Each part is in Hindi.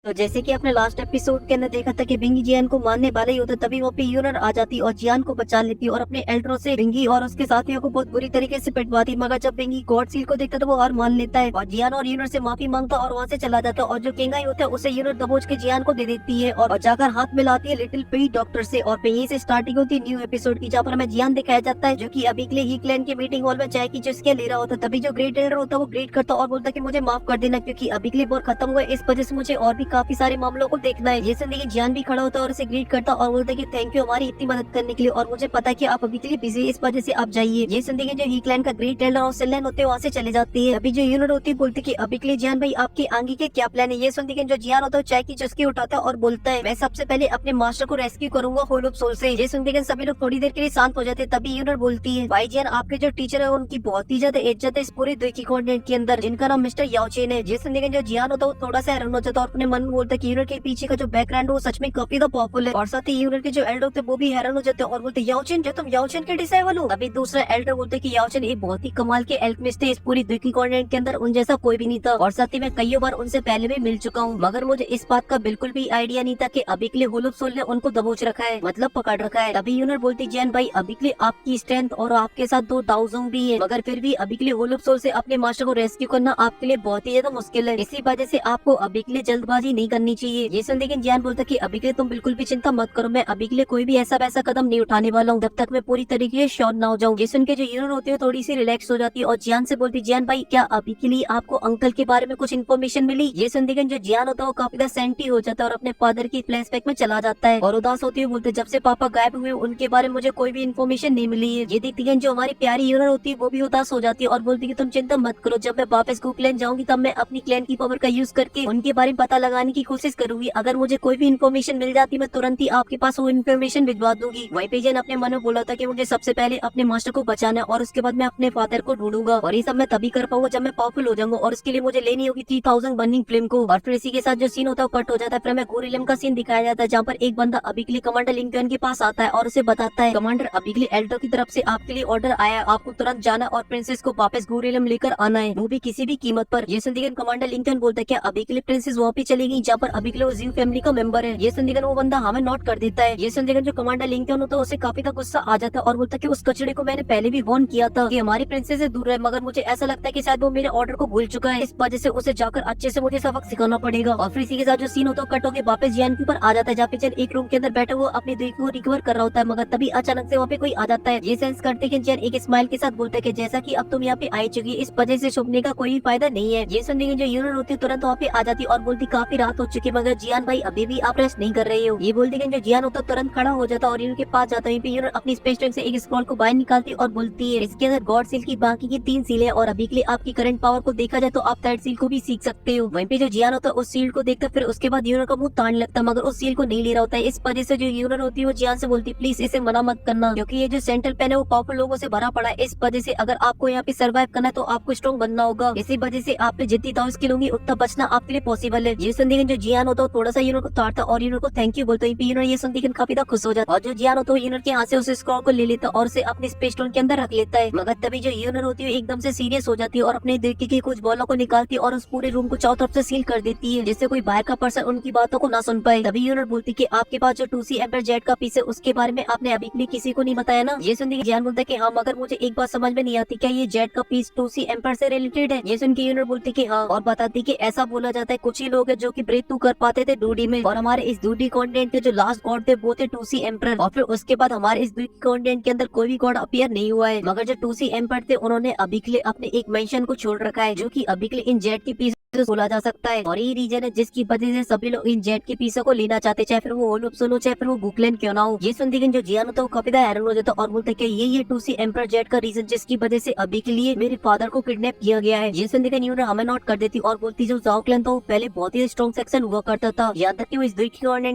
तो जैसे कि आपने लास्ट एपिसोड के अंदर देखा था कि बिंगी जियान को मारने वाला ही होता, तभी वहाँ पे यूनर आ जाती और जियान को बचा लेती और अपने एल्ड्रो से बिंगी और उसके साथियों को बहुत बुरी तरीके से पिटवाती। मगर जब बिंगी गॉड सील को देखता तो वो हार मान लेता है और जियान और यूनर से माफी मांगता और वहाँ से चला जाता और जो किंगाई होता है उसे यूनर दबोच के जियान को दे देती है और जाकर हाथ मिलाती है लिटिल पी डॉक्टर से। और यहीं से स्टार्टिंग होती है न्यू एपिसोड की, जहाँ पर हमें जियान दिखाया जाता है जो की अभी के लिए ही क्लैन के मीटिंग हॉल में चाय की चुस्कियां ले रहा होता। तभी जो ग्रेट एल्डर होता है वो ग्रेट करता और बोलता है कि मुझे माफ कर देना क्योंकि अभी के लिए वॉर खत्म हुआ है, इस वजह से मुझे और भी काफी सारे मामलों को देखना है। ये सुन के जियान भी खड़ा होता है और उसे ग्रीट करता और बोलता है कि थैंक यू हमारी इतनी मदद करने के लिए और मुझे पता है कि आप अभी के लिए बिजी, इस वजह से आप जाइए। ये सुन के जो ही क्लैन का ग्रेट एल्डर और सिलेन होते हैं वहाँ से चले जाती है। अभी जो यूनिट होती है बोलती कि अभी के लिए जियान भाई आपके आगे के क्या प्लान है। ये सुन के जो जियान होता है चाय की चुस्की उठाता है और बोलता है मैं सबसे पहले अपने मास्टर को रेस्क्यू करूंगा होल ऑफ सोल से। ये सुन के सभी लोग थोड़ी देर के लिए शांत हो जाते हैं। तभी यूनिट बोलती है भाई जियान आपके जो टीचर है उनकी बहुत ही ज्यादा इज्जत है इस पूरे द्वीकी कॉन्टिनेंट के अंदर, जिनका नाम मिस्टर याओचेन है। जिस सुन के जो जियान होता है वो थोड़ा सा हैरान हो जाता है और अपने मन में बोलता है कि यूनिट के पीछे का जो बैकग्राउंड है वो सच में काफी पावरफुल है। और साथ ही यूनिट के जो एल्डर थे वो भी हैरान हो जाते हैं और बोलते याओचेन जो तुम याओचेन के डिसाइबल हो। अभी दूसरा एल्डर बोलते कि याओचेन एक बहुत ही कमाल के एल्केमिस्ट है इस पूरी द्वीकी कॉन्टिनेंट के अंदर, उन जैसा कोई भी नहीं था और साथ ही मैं कई बार उनसे पहले भी मिल चुका हूँ, मगर मुझे इस बात का बिल्कुल भी आइडिया नहीं था कि अभी के लिए होल ऑफ सोल ने उनको दबोच रखा है, मतलब पकड़ रखा है। तभी यूनिट बोलती जैन भाई अभी के लिए आपकी स्ट्रेंथ और आपके साथ 2,000 भी है, मगर फिर भी अभी के लिए होल ऑफ सोल से अपने मास्टर को रेस्क्यू करना आपके लिए बहुत ही ज्यादा मुश्किल है, इसी वजह से आपको अभी के लिए जल्दबाजी नहीं करनी चाहिए। ये सुन लेकिन जैन बोलता कि अभी के लिए तुम बिल्कुल भी चिंता मत करो, मैं अभी के लिए कोई भी ऐसा वैसा कदम नहीं उठाने वाला हूँ जब तक मैं पूरी तरीके से श्योर ना हो जाऊँ। ये सुन के जो यूनिट होती है थोड़ी सी रिलैक्स हो जाती है और जियान से बोलती जियान भाई क्या अभी के लिए आपको अंकल के बारे में कुछ इन्फॉर्मेशन मिली। ये सुन के जो जियान होता है वो काफी सेंटी हो जाता है और अपने फादर की फ्लैशबैक में चला जाता है और उदास होती हुई बोलते जब से पापा गायब हुए उनके बारे में मुझे कोई भी इन्फॉर्मेशन नहीं मिली है। ये देखती है जो हमारी प्यारी यूनिट होती है वो भी उदास हो जाती है और बोलती है तुम चिंता मत करो, जब मैं वापस क्लैन जाऊंगी तब मैं अपनी क्लैन की पावर का यूज करके उनके बारे में पता लगाने की कोशिश करूंगी। अगर मुझे कोई भी इन्फॉर्मेशन मिल जाती मैं तुरंत ही आपके पास वो इन्फॉर्मेशन भिजवा दूंगी। वही पे जैन अपने मन में बोला था कि मुझे सबसे पहले अपने मास्टर को बचाना है और उसके बाद मैं अपने फादर को ढूंढूंगा और ये सब मैं तभी कर पाऊंगा जब मैं पावरफुल हो जाऊंगा और उसके लिए मुझे लेनी होगी 3000 बर्निंग फ्लेम को। और फिर इसी के साथ जो सीन होता है वो कट हो जाता है। फिर हमें गोरिल्लम का सीन दिखाया जाता है जहाँ पर एक बंदा अभी के लिए कमांडर लिंकन के पास आता है और उसे बताता है कमांडर अभी के लिए एल्डर की तरफ से आपके लिए ऑर्डर आया है, आपको तुरंत जाना और प्रिंसेस को वापस गोरिल्लम लेकर आना है, वो भी किसी भी कीमत पर। ये सुन कमांडर लिंकन बोलता है क्या अभी के लिए प्रिंसेस वहाँ पे चली गई जहाँ पर अभी के लिए वो जीव फैमिली का मेंबर है। ये सुन वो बंदा हमें नोट कर देता है। ये सुन जो कमांडर लिंकन होता है उसे काफी का गुस्सा आ जाता है और बोलता है कि उस कचड़े को मैंने पहले भी वार्न किया था कि हमारी प्रिंसेस से दूर रहे, मगर मुझे ऐसा लगता है कि शायद वो मेरे ऑर्डर को भूल चुका है, इस वजह से उसे जाकर अच्छे से मुझे सबक सिखाना पड़ेगा। और फिर इसी के साथ जो सीन होता है कट होकर वापस जियान के ऊपर आ जाता है जहाँ पे जैन एक रूम के अंदर बैठे हुए अपनी दिल को रिकवर कर रहा होता है, मगर तभी अचानक से वहाँ पे कोई आ जाता है। ये सेंस करते कि जैन एक स्माइल के साथ बोलता है कि जैसा कि अब तुम यहाँ पे आई चुकी इस वजह से छुपने का कोई फायदा नहीं है। ये सुनने की जो यूनिट होती है तुरंत वहाँ पे आ जाती और बोलती काफी रात हो चुकी मगर जियान भाई अभी भी आप रेस्ट नहीं कर रहे हो। ये बोलती जो जियान होता तुरंत खड़ा हो जाता और यूनिट के पास जाता है। यूनिट अपनी स्पेस टैंक से एक स्क्रॉल को बाहर निकालती और बोलती है इसके अंदर गॉड सील की बाकी की 3 सील है और अभी के लिए आपकी करंट पावर को देखा जाए तो आप थर्ड सील को भी सीख सकते हो। वहीं पे जो जियान होता है उस सील को देखता फिर उसके बाद यूनिट का मुंह तान लगता मगर उस सील को नहीं ले रहा होता है। इस वजह से जो यूनिट होती है वो जियान से बोलती प्लीज इसे मना मत करना क्योंकि ये जो सेंट्रल पेन है वो पावरफुल लोगों से भरा पड़ा है, इस वजह से अगर आपको यहाँ पे सर्वाइव करना है तो आपको स्ट्रॉन्ग बनना होगा, इसी वजह से आप पे जितनी ताकत स्किल होंगी उतना बचना आपके लिए पॉसिबल है। ये सुन जो जियान होता है थोड़ा सा यूनिट को ताड़ता और यूनिट को थैंक यू बोलता है। यूनिट ये सुन काफी खुश हो जाता और जो जियान होता है यूनिट के हाथ से उस स्क्रॉल को ले लेता और उसे अपने स्पेस स्टोन के अंदर रख लेता है, मगर तभी जो यूनिट होती है एकदम से सीरियस हो जाती है और अपने दिल की कुछ बॉलों को निकालती है और उस पूरे रूम को चारों तरफ से सील कर देती है जिससे कोई बाहर का पर्सन उनकी बातों को ना सुन पाए। तभी यूनिट बोलती कि आपके पास जो 2C एम्पर जेट का पीस है उसके बारे में आपने अभी भी किसी को नहीं बताया ना। ये सुन के जियान बोलता है कि हाँ मगर मुझे एक बात समझ में नहीं आती, क्या ये जेट का पीस 2C एम्पर से रिलेटेड है। ये सुन के यूनिट बोलती कि हाँ और बताती कि ऐसा बोला जाता है कुछ ही लोग है जो कि ब्रेक थ्रू कर पाते थे डूडी में और हमारे इस डूडी कॉन्टिनेंट के जो लास्ट गॉड थे वो थे 2C एम्पर और फिर उसके बाद हमारे इस डूडी कॉन्टिनेंट के अंदर कोई भी गॉड अपीयर नहीं हुआ है, मगर जो 2C एम्पर थे उन्होंने अभी के लिए अपने एक मेंशन को छोड़ रखा है जो कि अभी के लिए इन जेट के पीस बोला जा सकता है और ये रीजन है जिसकी वजह से सभी लोग इन जेट के पीसों को लेना चाहते चाहे फिर वो होल ऑफ सोल हो चाहे फिर वो बुकलैंड क्यों ना हो। ये सुन जो जियान होता है वो काफी हैरान हो जाता और बोलते कि ये 2C एम्पर जेट का रीजन जिसकी वजह से अभी के लिए मेरे फादर को किडनैप किया गया है। ये सुन न्यूज हमें नोट कर देती और बोलती जो जाओ क्लैन था वो पहले बहुत ही स्ट्रॉन्ग सेक्शन हुआ करता था, यहाँ तक कि वो इस द्वीप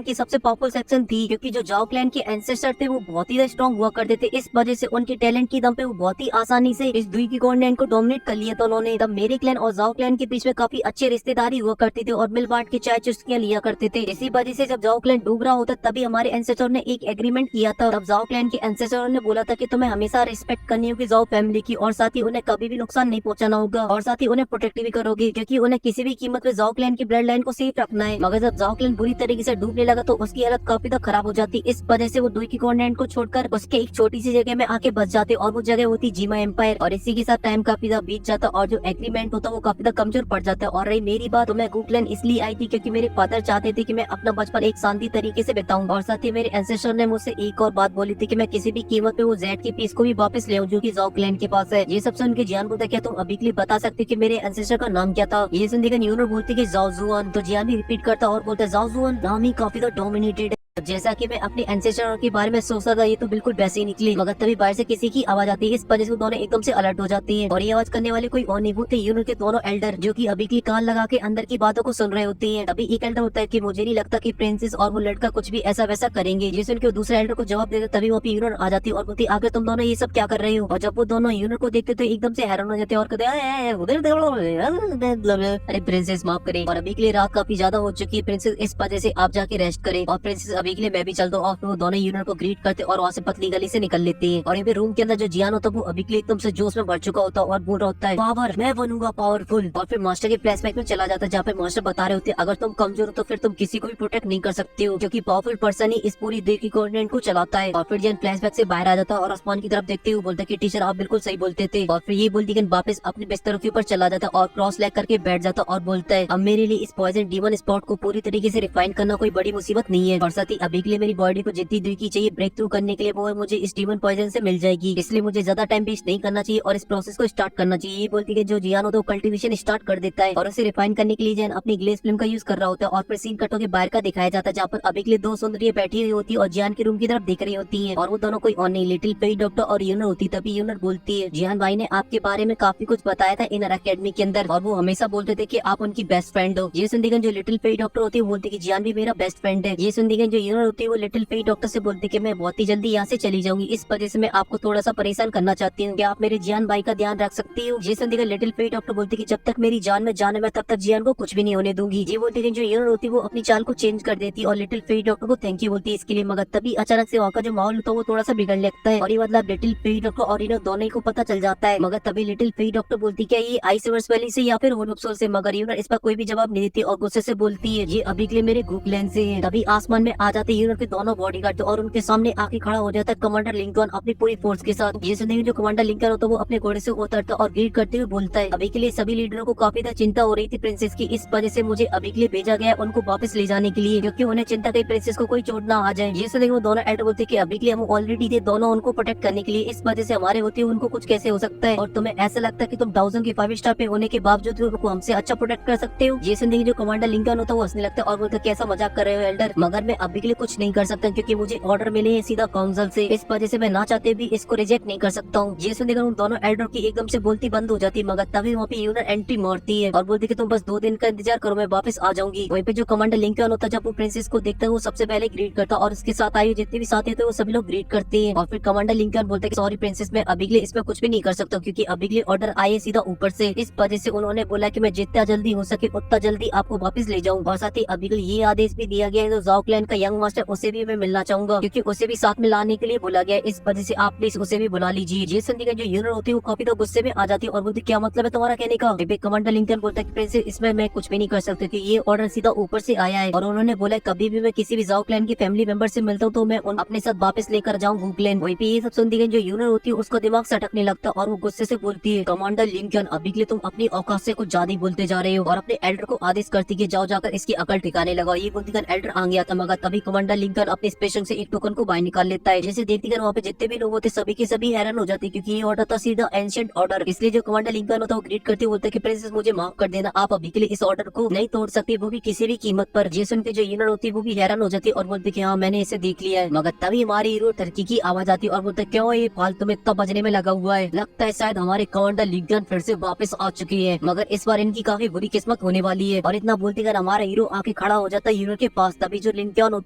की सबसे पावरफुल सेक्शन थी क्योंकि जो जाओ क्लैन के एंसेस्टर थे वो बहुत ही स्ट्रॉन्ग हुआ करते थे, इस वजह से उनके टैलेंट की दम पे वो बहुत ही आसानी से इस द्वीप को डोमिनेट कर लिया था उन्होंने। तब मेरे क्लैन और जाओ क्लैन के बीच में काफी अच्छी रिश्तेदारी हुआ करती थी और मिल बांट के चाय चुस्कियां लिया करते थे। इसी वजह से जब जाओ क्लैन डूब रहा होता तभी हमारे एंसेस्टर ने एक एग्रीमेंट किया था। तब जाओ क्लैन के एंसेस्टर ने बोला था कि तुम्हें हमेशा रिस्पेक्ट करनी होगी जाओ फैमिली की, और साथ ही उन्हें कभी भी नुकसान नहीं पहुंचाना होगा, और साथ ही उन्हें प्रोटेक्ट भी करोगे, क्योंकि उन्हें किसी भी कीमत पे जाओ क्लैन की ब्लड लाइन को सेफ रखना है। मगर जब जाओ क्लैन बुरी तरीके से डूबने लगा तो उसकी हालत काफी तक खराब हो जाती। इस वजह से वो दुई कॉन्टिनेंट को छोड़कर उसके एक छोटी सी जगह में आके बस जाते और वो जगह होती जीमा एम्पायर। और इसी के साथ टाइम काफी ज्यादा बीत जाता और जो एग्रीमेंट होता वो काफी ज्यादा कमजोर पड़ जाता है। और रही मेरी बात, तो मैं गूक्लैन इसलिए आई थी क्योंकि मेरे फादर चाहते थे कि मैं अपना बचपन एक शांति तरीके से बिताऊं, और साथ ही मेरे एंसेस्टर ने मुझसे एक और बात बोली थी कि मैं किसी भी कीमत पे वो जेड की पीस को भी वापस ले आऊं जो कि जाओ क्लैन के पास है। ये सब सुन के जियान बोलता, क्या तुम अभी के लिए बता सकते कि मेरे एंसेस्टर का नाम क्या था? ये सुन के न्यूनर बोलती कि जाओ जुआन। तो जियान भी रिपीट करता और बोलता जाओ जुआन नाम ही काफी ज्यादा डोमिनेटेड है। जैसा कि मैं अपने एंसेस्टर के बारे में सोचता था ये तो बिल्कुल वैसे ही निकली। मगर तभी बाहर से किसी की आवाज आती है। इस वजह से वो दोनों एकदम से अलर्ट हो जाती हैं। और ये आवाज करने वाले कोई और नहीं होते यूनिट के दोनों एल्डर, जो कि अभी की कान लगा के अंदर की बातों को सुन रहे होते हैं। तभी एक एल्डर होता है कि मुझे नहीं लगता कि प्रिंसेस और वो लड़का कुछ भी ऐसा वैसा करेंगे। ये सुन के दूसरे एल्डर को जवाब देते तभी वहाँ पे यूनिट आ जाती है और बोलती आगे तुम दोनों ये सब क्या कर रहे हो? और जब वो दोनों यूनिट को देखते तो एकदम से हैरान हो जाते हैं और कहते हैं उधर अरे प्रिंसेस माफ करे, और अभी के लिए रात काफी ज्यादा हो चुकी है प्रिंसेस, इस वजह से आप जाके रेस्ट करे। और प्रिंसेस अभी के लिए मैं भी चल दो। और वो दोनों यूनिट को ग्रीट करते और वहाँ से पतली गली से निकल लेते हैं। और यहाँ पे रूम के अंदर जो जियान होता है वो अभी के लिए एकदम से जोश में भर चुका होता है और बोल रहा होता है पावर, मैं बनूंगा पावरफुल। और फिर मास्टर के फ्लैशबैक में चला जाता है जहाँ पे मास्टर बता रहे होते हैं अगर तुम कमजोर हो तो फिर तुम किसी को भी प्रोटेक्ट नहीं कर सकते हो, क्योंकि पावरफुल पर्सन ही इस पूरी देश की कॉन्टिनेंट को चलाता है। और फिर जियान फ्लैशबैक से बाहर आ जाता है और आसमान की तरफ देखते हुए बोलता है कि टीचर आप बिल्कुल सही बोलते थे। और फिर ये बोलती कि वापस अपने बिस्तरों के ऊपर चला जाता और क्रॉस लेग करके बैठ जाता और बोलता है अब मेरे लिए इस पॉइजन डीमन स्पॉट को पूरी तरीके से रिफाइन करना कोई बड़ी मुसीबत नहीं है, और साथ ही अभी के लिए मेरी बॉडी को जितनी दूर की चाहिए ब्रेक थ्रू करने के लिए वो मुझे इस डीमन पॉइजन से मिल जाएगी, इसलिए मुझे ज्यादा टाइम वेस्ट नहीं करना चाहिए और इस प्रोसेस को स्टार्ट करना चाहिए। ये बोलती है जो जियान होता है वो कल्टीवेशन स्टार्ट कर देता है और उसे रिफाइन करने के लिए जियान अपनी ग्लेस फिल्म का यूज कर रहा होता है। और फिर सीन कटो के बाहर का दिखाया जाता है जहाँ पर अभी के लिए दो सुंदरियां बैठी हुई होती है और जियान के रूम की तरफ देख रही होती है। और वो दोनों कोई और नहीं लिटिल फेरी डॉक्टर और यूनर होती। तभी यूनर बोलती है जियान भाई ने आपके बारे में काफी कुछ बताया था इनर अकेडमी के अंदर और वो हमेशा बोलते थे कि आप उनकी बेस्ट फ्रेंड हो। ये सुनती जो लिटिल फेरी डॉक्टर होती है वो बोलती है जियान भी मेरा बेस्ट फ्रेंड है। ये सुनती जो यूनर होती है वो लिटिल फेरी डॉक्टर से बोलती है मैं बहुत ही जल्दी यहाँ से चली जाऊंगी, इस वजह से मैं आपको थोड़ा सा परेशान करना चाहती हूँ, क्या आप मेरे जियान भाई का ध्यान रख सकती हो? ये सुनती लिटिल फेरी डॉक्टर बोलती है जब तक मेरी जान में जान है मैं तब तक जियान को कुछ भी नहीं होने दूंगी। ये बोलती है जो यूनर होती है वो अपनी चाल को चेंज कर देती है और लिटिल फेरी डॉक्टर को थैंक यू बोलती है इसके लिए। मगर तभी अचानक से वहाँ का जो माहौल होता है वो थोड़ा सा बिगड़ने लगता है और ये मतलब लिटिल फेरी डॉक्टर और यूनर दोनों को पता चल जाता है। मगर तभी लिटिल फेरी डॉक्टर बोलती क्या ये आइसवर्स वैली से या फिर होनोप्सोल से? मगर यूनर इस पर कोई भी जवाब नहीं देती और गुस्से से बोलती है ये अभी के लिए मेरे गूक्लैन से है। तभी आसमान में आ जाते यूनर के दोनों बॉडीगार्ड और उनके सामने आके खड़ा हो जाता है कमांडर लिंकन अपनी पूरी फोर्स के साथ। ये सुनने जो कमांडर लिंकन होता है वो अपने घोड़े से उतरता और ग्रीट करते हुए बोलता है अभी के लिए सभी लीडरों को काफी ज्यादा चिंता हो रही थी प्रिंसेस की, इस वजह से मुझे अभी के लिए भेजा गया उनको वापस ले जाने के लिए, क्योंकि उन्हें चिंता थी प्रिंसेस को कोई चोट ना आ जाए। ये सुनने वो दोनों एल्डर बोलते कि अभी के लिए हम ऑलरेडी थे दोनों उनको प्रोटेक्ट करने के लिए, इस वजह से हमारे होते उनको कुछ कैसे हो सकता है और तुम्हें ऐसा लगता है कि तुम 1000 की 5 स्टार पे होने के बावजूद उनको हमसे अच्छा प्रोटेक्ट कर सकते हो? ये सुनने जो कमांडर लिंकन होता है वो हंसने लगता है और बोलता कैसा मजाक कर रहे हो एल्डर, मगर मैं अभी के लिए कुछ नहीं कर सकता क्योंकि मुझे ऑर्डर मिले हैं सीधा काउंसिल से, इस वजह से मैं ना चाहते भी इसको रिजेक्ट नहीं कर सकता हूँ। ये सुनकर उन दोनों एल्डर की एकदम से बोलती बंद हो जाती, मगर तभी वहाँ पे यूनर एंट्री मारती है और बोलती कि तुम बस 2 दिन का इंतजार करो मैं वापस आ जाऊंगी। वहीं पे जो कमांडर लिंकन होता है जब वो प्रिंसेस को देखता है वो सबसे पहले ग्रीट करता और उसके साथ आए जितने भी साथी थे वो सभी लोग ग्रीट करते हैं। और फिर कमांडर लिंकन बोलते हैं सॉरी प्रिंसेस मैं अभी के लिए इसमें कुछ भी नहीं कर सकता क्योंकि अभी के लिए ऑर्डर आए सीधा ऊपर से, इस वजह से उन्होंने बोला कि मैं जितना जल्दी हो सके उतना जल्दी आपको वापस ले जाऊँ। और साथ ही अभी के लिए ये आदेश भी दिया गया है तो जाओ क्लैन का यंग मास्टर उसे भी मैं मिलना चाहूंगा क्योंकि उसे भी साथ में लाने के लिए बोला गया, इस वजह से आप प्लीज उसे भी बुला लीजिए। ये सुनकर जो यूनर होती है वो काफी तो गुस्से में आ जाती है और बोलती क्या मतलब है तुम्हारा कहने का? कमांडर लिंकन बोलता है प्रिंसेस इसमें मैं कुछ भी नहीं कर सकती कि ये ऑर्डर सीधा ऊपर से आया है और उन्होंने बोला कभी भी मैं किसी भी जाओ क्लैन के फैमिली मेंबर से मिलता हूँ तो मैं उन अपने साथ वापस लेकर जाऊँ गूक्लैन। वहीं पे ये सब सुनती जो यूनर होती है उसका दिमाग सटकने लगता और वो गुस्से से बोलती है कमांडर लिंकन अभी के लिए तुम अपनी औकात से कुछ ज्यादा ही बोलते जा रहे हो और अपने एल्डर को आदेश करती है जाओ जाकर इसकी अकल ठिकाने लगाओ। ये बोलती एल्डर आ गया था मगर तभी कमांडर लिंकन अपने स्पेशल से एक टोकन को बाहर निकाल लेता है, जैसे देखती वहाँ पे जितने भी लोग होते सभी के सभी हैरान हो जाते क्योंकि ये ऑर्डर था सीधा एंशिएंट ऑर्डर। इसलिए जो कमांडर लिंकन होता है वो ग्रीट करते बोलते कि प्रिंसेस मुझे माफ कर देना, आप अभी के लिए इस ऑर्डर को नहीं तोड़ सकती वो भी किसी भी कीमत पर। ये सुन के जो यूनर होती है वो भी हैरान हो जाती और बोलती कि हाँ मैंने इसे देख लिया है। मगर तभी हमारी हीरो टर्की की आवाज आती और बोलते क्यों ये फालतू में इतना बजने में लगा हुआ है, लगता है शायद हमारे कमांडर लिंकन फिर से वापस आ चुकी है, मगर इस बार इनकी काफी बुरी किस्मत होने वाली है। और इतना बोलते कर हमारा हीरो आके खड़ा हो जाता है यूनर के पास। तभी जो लिंकन होता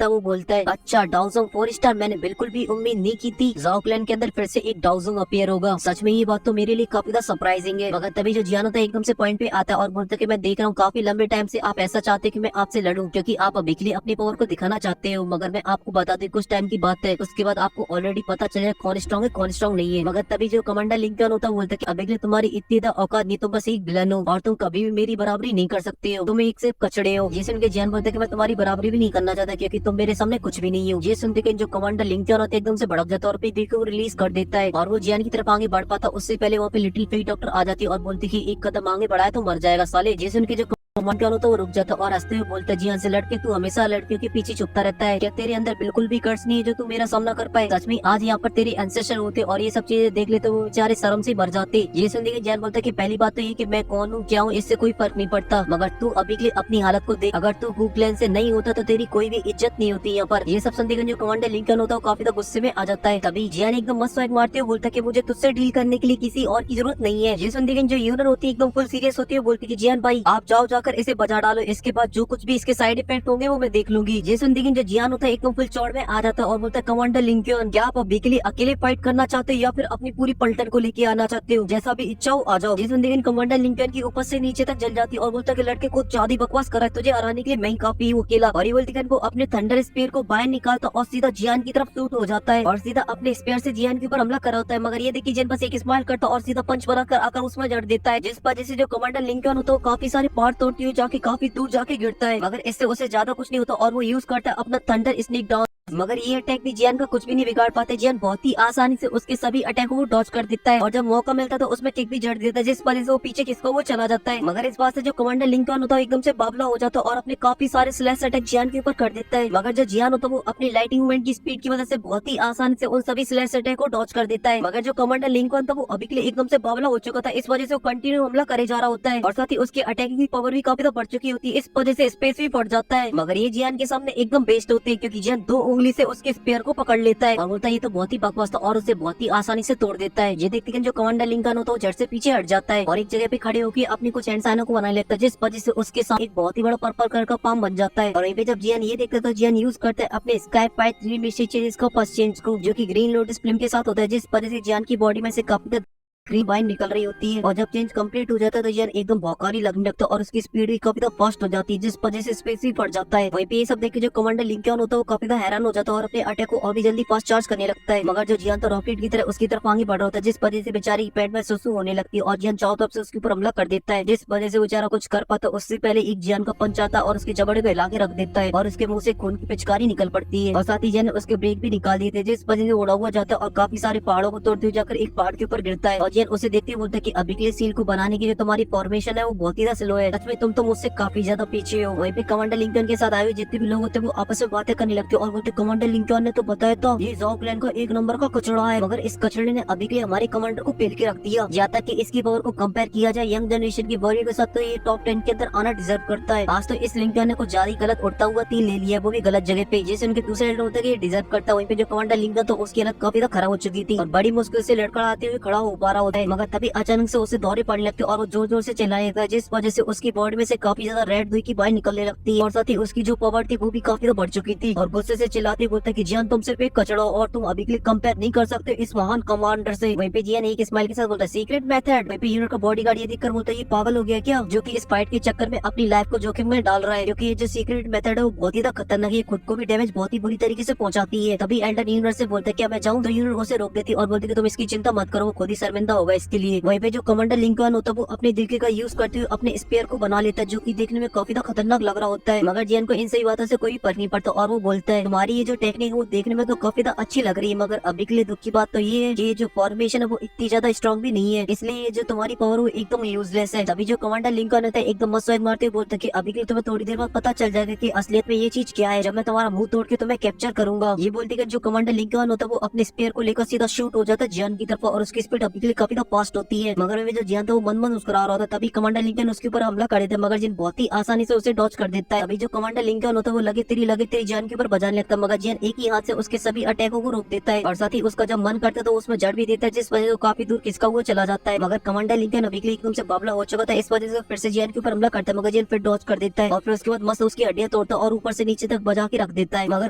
होता है वो बोलता है, अच्छा डाउजोंग 4 स्टार, मैंने बिल्कुल भी उम्मीद नहीं की थी जाओ क्लैन के अंदर फिर से एक डाउजोंग अपीयर होगा। सच में ये बात तो मेरे लिए काफी ज्यादा सरप्राइजिंग है। मगर तभी जो जियान होता है एकदम से पॉइंट पे आता है और बोलता है कि मैं देख रहा हूँ काफी लंबे टाइम से आप ऐसा चाहते हैं कि मैं आपसे लड़ूं, क्योंकि आप अभी के लिए अपनी पावर को दिखाना चाहते हो। मगर मैं आपको बता दूं कुछ टाइम की बात है, उसके बाद आपको ऑलरेडी पता चलेगा कौन स्ट्रॉन्ग है कौन स्ट्रॉन्ग नहीं है। मगर तभी जो कमांडर लिंकन होता है बोलता है कि अभी के लिए तुम्हारी इतनी ज्यादा औकात नहीं, तुम बस एक विलन हो और तुम कभी भी मेरी बराबरी नहीं कर सकते हो, तुम एक से कचड़े हो। ये सुन के जियान बोलता है कि मैं तुम्हारी बराबरी भी नहीं करना चाहता क्योंकि तुम मेरे सामने कुछ भी नहीं हो। ये सुनते कि जो कमांडर लिंकन होता है एकदम से भड़क जाता है और अपनी को रिलीज कर देता है और वो जियान की तरफ आगे बढ़ पाता। उससे पहले वहाँ पे लिटिल फेई डॉक्टर आ जाती है और बोलती है कि एक कदम आगे बढ़ाए तो मर जाएगा साले। ये सुन के जो कमांडर होता है वो रुक जाता है और हंसते हुए बोलता है, जियान से लड़के तू हमेशा लड़कियों के पीछे छुपता रहता है, क्या तेरे अंदर बिल्कुल भी कर्ज नहीं है जो तू मेरा सामना कर पाए? सच में आज यहाँ पर तेरे एंसेस्टर होते और ये सब चीजें देख लेते वो बेचारे शर्म से मर जाते। ये सुनने के जियान बोलता है कि पहली बात तो ये कि मैं कौन हूँ क्या हूँ इससे कोई फर्क नहीं पड़ता, मगर तू अभी के लिए अपनी हालत को देख, अगर तू क्लैन से नहीं होता तो तेरी कोई भी इज्जत नहीं होती यहाँ पर। ये सब सुनते जो कमांडर लिंकन होता है काफी गुस्से में आ जाता है। तभी जियान एकदम मस्त स्वाग मारते हुए बोलता है कि मुझे तुझसे डील करने के लिए किसी और की जरूरत नहीं है। ये सुनते जो यूनर होती है एकदम फुल सीरियस होती है, बोलती है जियान भाई आप जाओ जाकर इसे बजा डालो, इसके बाद जो कुछ भी इसके साइड इफेक्ट होंगे वो मैं देख लूंगी। ये सुनते जो जियान होता है एकदम फुल चौड़ में आ जाता है और बोलता है कमांडर लिंकन क्या आप अभी के लिए अकेले फाइट करना चाहते हो या फिर अपनी पूरी पलटन को लेके आना चाहते हो, जैसा भी इच्छा हो आ जाओ। ये सुनते कमांडर लिंकन की ऊपर से नीचे तक जल जाती है और बोलता है कि लड़के को ज्यादा बकवास कर रहा है, तुझे हराने के लिए मैं ही काफी हूँ अकेला। और ये बोलती वो अपने थंडर स्पेयर को बाहर निकालता और सीधा जियान की तरफ शूट हो जाता है और सीधा अपने स्पेयर से जियान के ऊपर हमला कर होता है। मगर ये देखिए जियान बस एक स्माइल करता और सीधा पंच बनाकर आकर उसमें जड़ देता है, जिस वजह से जो कमांडर लिंकन होता है काफी सारे पार्ट तोड़ती हुई जाके काफी दूर जाके गिरता है। मगर इससे उसे ज्यादा कुछ नहीं होता और वो यूज करता है अपना थंडर स्नेक डाउन। मगर ये अटैक भी जियान का कुछ भी नहीं बिगाड़ पाते। जियान बहुत ही आसानी से उसके सभी अटैकों को डॉज कर देता है और जब मौका मिलता है तो उसमें किक भी जड़ देता है, जिस वजह से वो पीछे किसको वो चला जाता है। मगर इस बात से जो कमांडर लिंकन होता है एकदम से बावला हो जाता है और अपने काफी सारे स्लैश अटैक जियान के ऊपर कर देता है। मगर जो जियान होता है वो अपनी लाइटिंग मूवमेंट की स्पीड की वजह से बहुत ही आसानी से उन सभी स्लैश अटैक को डॉज कर देता है। मगर जो कमांडर लिंकन था वो अभी के लिए एकदम से बावला हो चुका था, इस वजह से वो कंटिन्यू हमला करे जा रहा होता है और साथ ही उसकी अटैकिंग की पावर भी काफी बढ़ चुकी होती है, इस वजह से स्पेस भी बढ़ जाता है। मगर ये जियान के सामने एकदम बेस्ट होते हैं क्योंकि जियान 2 उंगली से उसके स्पेयर को पकड़ लेता है और बोलता है ये तो बहुत ही बकवास था और उसे बहुत ही आसानी से तोड़ देता है। ये देखते हैं जो कमांडर लिंकन होता है झट से पीछे हट जाता है और एक जगह पे खड़े होकर अपनी कुछ इंसानों को बनाने लगता है, जिस वजह से उसके साथ एक बहुत ही बड़ा पर्पल कलर का पाम बन जाता है। और वहीं पे जब जियान ये देखता है तो जियान यूज करता है अपने स्काई फाइट 3 मिस्ट्री चेंज का फर्स्ट चेंज को, जो कि ग्रीन लोटस फिल्म के साथ होता है, जिस वजह से जियान की बॉडी में से काफी ग्रीन वाइन निकल रही होती है और जब चेंज कंप्लीट हो जाता है तो जियान एकदम भौकाली लगने लगता है और उसकी स्पीड भी काफी फास्ट हो जाती है, जिस वजह से स्पेस भी बढ़ जाता है। वहीं पे ये सब देख के जो कमांडर लिंकन होता है वो काफी हैरान हो जाता है और अपने अटैक को और भी जल्दी फास्ट चार्ज करने लगता है। मगर जो जियान तो रॉकेट की तरह उसकी तरफ आगे बढ़ रहा होता है, जिस वजह से बेचारी की पेट में सुसु होने लगती है और जियान चारों तरफ से उसके ऊपर हमला कर देता है, जिस वजह से बेचारा कुछ कर पाता उससे पहले एक जियान का पंच आता है और उसके जबड़े को हिला के रख देता है और उसके मुंह से खून की पिचकारी निकल पड़ती है और साथ ही जियान उसके ब्रेक भी निकाल देते हैं, जिस वजह से उड़ा हुआ जाता है और काफी सारे पहाड़ों को तोड़ते हुए जाकर एक पहाड़ के ऊपर गिरता है। और जियान उसे देखते बोलता है कि अभी के लिए सील को बनाने की जो तुम्हारी फॉर्मेशन है वो बहुत ही स्लो है, सच में तुम तो मुझसे काफी ज्यादा पीछे हो। वहीं पे कमांडर लिंकन के साथ आए हुए जितने भी लोग होते हैं वो आपस में बातें करने लगते हैं और बोलते कमांडर लिंकन ने तो बताया था ये जाओ क्लैन का 1 नंबर का कचड़ा है, मगर इस कचड़े ने अभी के लिए हमारे कमांडर को पेल के रख दिया। जहाँ तक कि इसकी पावर को कंपेयर किया जाए यंग जनरेशन की बॉडी के साथ तो ये टॉप 10 के अंदर आना डिजर्व करता है। आज तो इस लिंकन ने कुछ ज्यादा गलत उड़ता हुआ तीर ले लिया, वो भी गलत जगह पे, जैसे उनके दूसरे एल्डर होता है कि ये डिजर्व करता है। वहीं पे जो कमांडर लिंकन तो उसकी हालत काफी खराब हो चुकी थी और बड़ी मुश्किल से लड़का आते हुए खड़ा हो पा रहा होता है। मगर तभी अचानक से उसे दौरे पड़ने लगते और वो जोर जोर से चिल्लाएगा, जिस वजह से उसकी बॉडी में से काफी ज्यादा रेड दुई की बाहर निकलने लगती है और साथ ही उसकी जो पावर थी वो भी काफी बढ़ चुकी थी और गुस्से से चिल्लाते बोलता है कि जियान तुम सिर्फ एक कचड़ा और तुम अभी के लिए कंपेयर नहीं कर सकते इस महान कमांडर से। वहीं पे जियान एक स्माइल के साथ बोलता है सीक्रेट मेथड। वहीं पे यूनिट का बॉडीगार्ड ये देखकर बोलता है ये पागल हो गया क्या, जो कि इस फाइट के चक्कर में अपनी लाइफ को जोखिम में डाल रहा है, क्योंकि ये जो सीक्रेट मेथड है वो बहुत ही खतरनाक है, खुद को भी डैमेज बहुत ही बुरी तरीके से पहुंचाती है। तभी एल्डर यूनिट से बोलता है क्या मैं जाऊँ, तो यूनिट उसे रोक देती और बोलती है तुम इसकी चिंता मत करो, वो खुद ही शर्मिंदा होगा इसके लिए। वहीं पे जो कमांडर लिंकन होता है वो अपने दिल का यूज करते हुए अपने स्पेयर को बना लेता है, जो कि देखने में काफी खतरनाक लग रहा होता है। मगर जियान को इन सही बातों से कोई फर्क नहीं पड़ता और वो बोलता है तुम्हारी ये जो टेक्निक है वो देखने में तो काफी अच्छी लग रही है, मगर अभी के लिए दुख की बात तो ये है कि ये जो फॉर्मेशन है वो इतनी ज्यादा स्ट्रॉन्ग भी नहीं है, इसलिए ये जो तुम्हारी पावर वो एकदम यूजलेस है। तभी जो कमांडर लिंकन होता है एकदम मस्त स्वाग मारते हुए बोलता है कि अभी के लिए तुम्हें थोड़ी देर बाद पता चल जाएगा कि असलियत में ये चीज क्या है, जब मैं तुम्हारा मुंह तोड़ के तुम्हें कैप्चर करूंगा। ये बोलते कि जो कमांडर लिंकन होता है वो अपने स्पेयर को लेकर सीधा शूट हो जाता है जियान की तरफ और उसकी स्पीड अभी के लिए काफी फास्ट होती है। मगर में जो जियान था वो मन मन मुस्कुरा रहा होता है, तभी कमांडर लिंकन उसके ऊपर हमला कर देता है, मगर जिन बहुत ही आसानी से उसे डॉज कर देता है। अभी जो कमांडर लिंकन होता है वो लगे तेरी जियान के ऊपर बजाने लगता है, मगर जियान एक ही हाथ से उसके सभी अटैकों को रोक देता है और साथ ही उसका जब मन करता है तो उसमें जड़ भी देता है, जिस वजह से काफी दूर खिसका हुआ चला जाता है। मगर कमांडर लिंकन अभी के लिए एकदम से बावला हो चुका था, इस वजह से फिर से जियान के ऊपर हमला करता है, मगर जियान फिर डॉज कर देता है और फिर उसके बाद मस्त उसकी हड्डियां तोड़ता है और ऊपर से नीचे तक बजा के रख देता है। मगर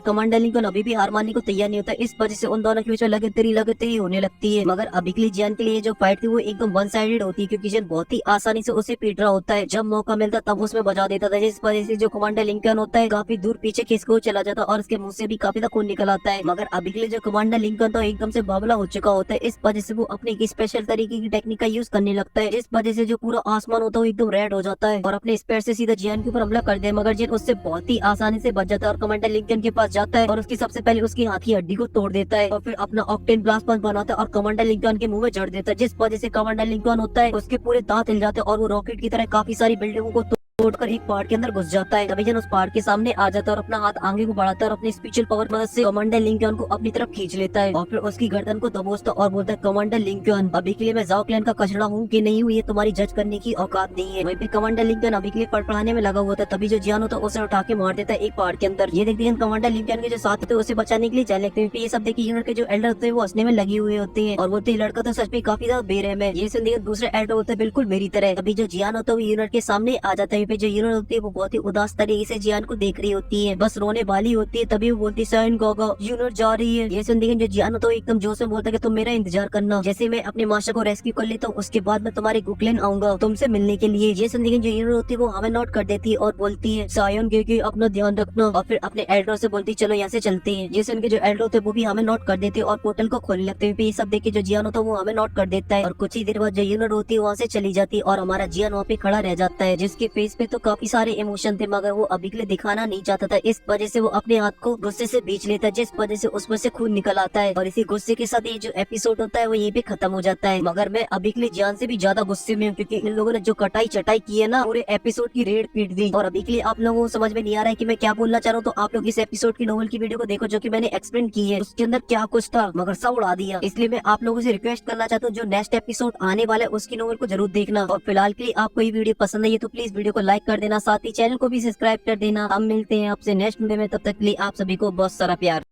कमांडर लिंकन अभी भी हार मानने को तैयार नहीं होता, इस वजह से उन दोनों के बीच में लगे तेरी होने लगती है। मगर अभी के लिए जियान के लिए जो फाइट थी वो एकदम वन साइडेड होती है, क्योंकि जियान बहुत ही आसानी से उसे पीट रहा होता है। जब मौका मिलता तब उसमें बजा देता था, जिस वजह से जो कमांडर लिंकन होता है काफी दूर पीछे खिसक चला जाता और उसके मुंह से भी काफी खून निकल आता है। मगर अभी के लिए जो कमांडर लिंकन तो एकदम से बावला हो चुका होता है, इस वजह से वो अपनी एक स्पेशल तरीके की टेक्निक का यूज करने लगता है, जिस वजह से जो पूरा आसमान होता है वो एकदम रेड हो जाता है और अपने स्पेयर से सीधा जियान के ऊपर हमला कर दे। मगर जियान उससे बहुत ही आसानी से बच जाता है और कमांडर लिंकन के पास जाता है और उसकी सबसे पहले उसकी हाथ की हड्डी को तोड़ देता है और फिर अपना ऑक्टेन ब्लास्ट पंच बनाता है और कमांडर लिंकन के मुंह में जड़ देता है, जिस वजह से कमांडर लिंकन होता है उसके पूरे दांत हिल जाते हैं और वो रॉकेट की तरह काफी सारी बिल्डिंगों को तोड़कर एक पहाड़ के अंदर घुस जाता है। तभी जन उस पहाड़ के सामने आ जाता है और अपना हाथ आगे को बढ़ाता है और अपनी स्पेशल पावर की मदद से कमांडर लिंकन को अपनी तरफ खींच लेता है और फिर उसकी गर्दन को दबोचता और बोलता है, कमांडर लिंकन अभी के लिए मैं जाओ क्लैन का कचरा हूँ कि नहीं हूँ ये तुम्हारी जज करने की औकात नहीं है। वहीं पे कमांडर लिंकन अभी के लिए पढ़ाने में लगा हुआ था, तभी जो जियान होता है उसे उठा के मार देता है एक पहाड़ के अंदर। ये देखते हैं कमांडर लिंकन के जो साथ थे उसे बचाने के लिए जाने लगते हैं। ये सब देखिए यूनिट के जो एल्डर होते हैं वो हंसने में लगी हुए होते हैं और बोलते हैं, लड़का तो सच में काफी ज्यादा बेरहम है। ये सुन देखिए दूसरे एल्डर होते हैं बिल्कुल मेरी तरह। अभी जो जियान होता है वो यूनिट के सामने आ जाता है, जो यूनिट होती है बहुत ही उदास तरीके से जियान को देख रही होती है, बस रोने वाली होती है। तभी वो बोलती है, साइन गोगा यूनिट जा रही है। ये सुन देखिए जो जियान होता है एकदम जोश में बोलता है कि तुम मेरा इंतजार करना, जैसे मैं अपने मास्टर को रेस्क्यू कर लेता हूँ उसके बाद मैं तुम्हारे गुकलेन आऊंगा तुमसे मिलने के लिए। ये सुन देखिए जो यूनिट होती है वो हमें नोट कर देती है और बोलती है, सायन के अपना ध्यान रखना, और फिर अपने एल्डर से बोलती है, चलो यहाँ से चलते हैं। ये सुन के जो एल्डर होते हैं वो भी हमें नोट कर देते हैं और पोर्टल को खोलने लगते हैं। ये सब देख के जो जियान होता है वो हमें नोट कर देता है और कुछ ही देर बाद जो यूनिट होती है वहाँ से चली जाती है और हमारा जियान वहाँ पे खड़ा रह जाता है, जिसके फेस पे तो काफी सारे इमोशन थे मगर वो अभी के लिए दिखाना नहीं चाहता था। इस वजह से वो अपने हाथ को गुस्से से बीच लेता है, जिस वजह से उसमें से खून निकल आता है और इसी गुस्से के साथ ये जो एपिसोड होता है वो यहीं पे खत्म हो जाता है। मगर मैं अभी के लिए जान से भी ज्यादा गुस्से में हूँ, क्योंकि इन लोगों ने जो कटाई चटाई की है ना पूरे एपिसोड की रेड पीट दी और अभी के लिए आप लोगों को समझ में नहीं आ रहा है कि मैं क्या बोलना चाह रहा हूँ। तो आप लोग इस एपिसोड की नोवेल की वीडियो को देखो जो कि मैंने एक्सप्लेन की है, उसके अंदर क्या कुछ था मगर सब उड़ा दिया। इसलिए मैं आप लोगों से रिक्वेस्ट करना चाहता हूँ जो नेक्स्ट एपिसोड आने वाला है उसकी नोवेल को जरूर देखना। और फिलहाल के लिए आपको ये वीडियो पसंद आई है तो प्लीज वीडियो को लाइक कर देना, साथ ही चैनल को भी सब्सक्राइब कर देना। हम मिलते हैं आपसे नेक्स्ट वीडियो में, तब तक के लिए आप सभी को बहुत सारा प्यार।